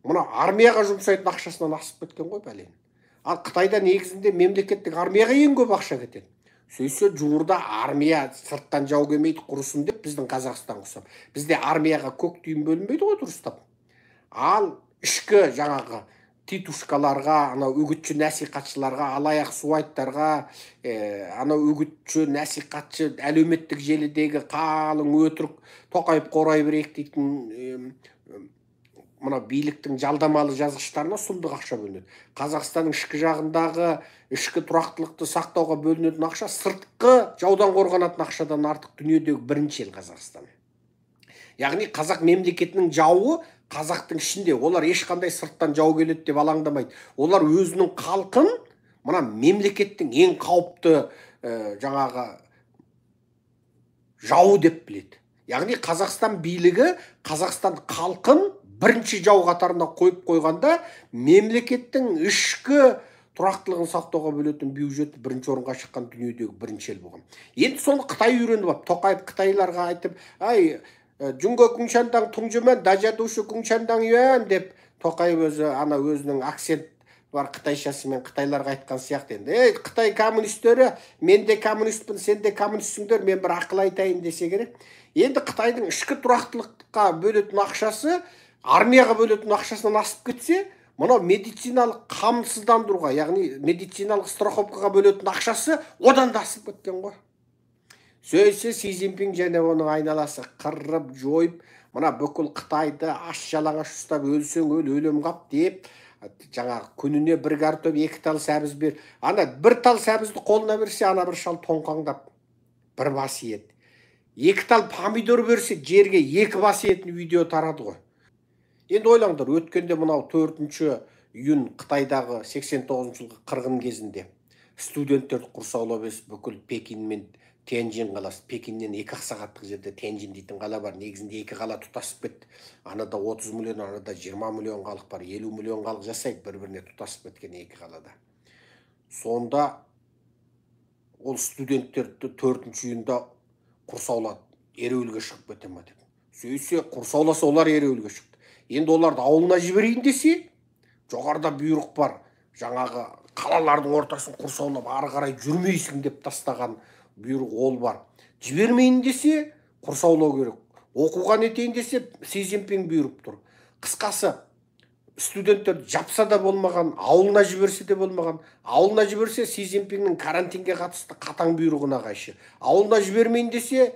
мына армияға жұмсайтын ақшасынан асып кеткен ғой бәлен. Ал Қытайда негізінде мемлекеттік армияға ең көп ақша кетеді. Сөйтсе жуырда армия сырттан жау келмейді құрысын деп біздің Қазақстан құсап. Бізде армияға көк түйін бөлінбейді ғой дұрыстап. Ал ішкі жаңағы титушкаларға, анау үгітші насихатшыларға, алаяқ суайттарға, анау үгітші насихатшы әлеуметтік желідегі қалың өтірік Тоқаев қорай берейік дейтін мына биліктің жалдамалы жазғыштарына сұмдық ақша бөлінеді. Қазақстанның ішкі жағындағы ішкі тұрақтылықты сақтауға бөлінетін ақша сыртқы жаудан қорғанатын ақшадан артық дүниедегі бірінші ел Қазақстан. Яғни қазақ мемлекетінің жауы қазақтың ішінде. Олар ешқандай сырттан жау келеді деп алаңдамайды. Олар өзінің халқын мына мемлекеттің ең қауіпті жаңағы жауы деп біледі. Яғни Қазақстан билігі Қазақстан халқын бірінші жау қатарына қойып қойғанда мемлекеттің ішкі тұрақтылығын сақтауға бөлетін бюджеті бірінші орынға шыққан дүниедегі бірінші ел болған. Енді соны Қытай үйреніп алып, Тоқаев қытайларға айтып, ай, Жүнго күңшандаң тұңжымен, дажадушы күңшандаң юан деп Тоқаев өзі ана өзінің акцент бар қытайшасымен қытайларға айтқан сияқты енді. Ей, Қытай коммунистері, мен де коммунистпін, сен де коммунистсіңдер, мен бір ақыл айтайын десе керек. Енді Қытайдың ішкі тұрақтылыққа бөлетін ақшасы армияға бөлетін ақшасынан асып кетсе, мынау медициналық қамсыздандыруға, яғни медициналық страховкаға бөлетін ақшасы одан да асып кеткен ғой. Сөйтсе Си Цзиньпин және оның айналасы қырып, жойып, мына бүкіл Қытайды аш жалаңаш ұстап, өлсең өл, өлем қап деп, жаңағы күніне бір картоп, 2 тал сәбіз бер. Ана бір тал сәбізді қолына берсе, ана бір шал тоңқаңдап бір бас ет. 2 тал помидор берсе, жерге 2 бас етін видео тарады ғой. Енді ойлаңдар, өткенде мынау 4 июнь Қытайдағы 89 жылғы қырғын кезінде студенттерді құрсаулап бүкіл Пекин мен Тяньжин қаласы. Пекиннен 2 сағаттық жерде Тяньжин дейтін қала бар. Негізінде 2 қала тұтасып кетті. Анада 30 миллион, анада 20 миллион халық бар. 50 миллион халық жасайды бір-біріне тұтасып кеткен 2 қалада. Сонда ол студенттерді 4 июньда құрсаулады. Ереуілге шығып кете ме деп. Сөйтсе құрсауласа олар ереуілге шықты. Енді оларды ауылына жіберейін десе, жоғарыда бұйрық бар. Жаңағы қалалардың ортасын құрсаулап ары қарай жүрмейсің деп тастаған бұйрық ол бар. Жібермейін десе, құрсаулау керек. Оқуға нетейін десе, Си Цзиньпин бұйырып тұр. Қысқасы, студенттер жапса да болмаған, ауылына жіберсе де болмаған. Ауылына жіберсе, Си Цзиньпиннің карантинге қатысты қатаң бұйрығына қайшы. Ауылына жібермейін десе,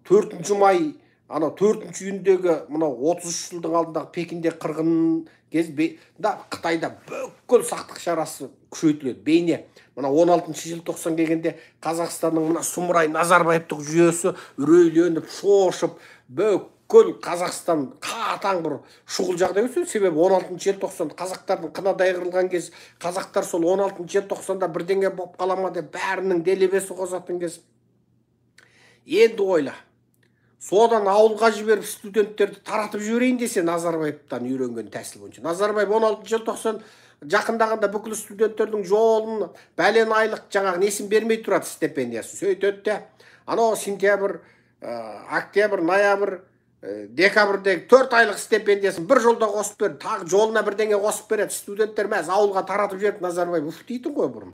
4 май ана 4 июндегі мынау 33 жылдың алдындағы Пекинде қырғын кезінде Қытайда бүкіл сақтық шарасы күшейтіледі. Бейне мына 16 желтоқсан келгенде Қазақстанның мына сұмырай Назарбаевтық жүйесі үрейленіп, шошып, бүкіл Қазақстан қатаң бір шұғыл жағдай өтсе, себебі 16 желтоқсан қазақтардың қынадай қырылған кез, қазақтар сол 16 желтоқсанда бірдеңе болып қала ма деп бәрінің делебесі қозатын кез. Енді ойла. Содан ауылға жіберіп студенттерді таратып жіберейін десе, Назарбаевтан үйренген тәсіл бойынша. Назарбаев 16 желтоқсан жақындағанда бүкіл студенттердің жолын бәлен айлық жаңағы несін бермей тұрады, стипендиясын. Сөйтеді де, анау сентябрь, октябрь, ноябрь, декабрьдегі 4 айлық стипендиясын бір жолда қосып берді, тағы жолына бірдеңе қосып береді. Студенттер мәз ауылға таратып жіберді. Назарбаев уф дейтін ғой бұрын.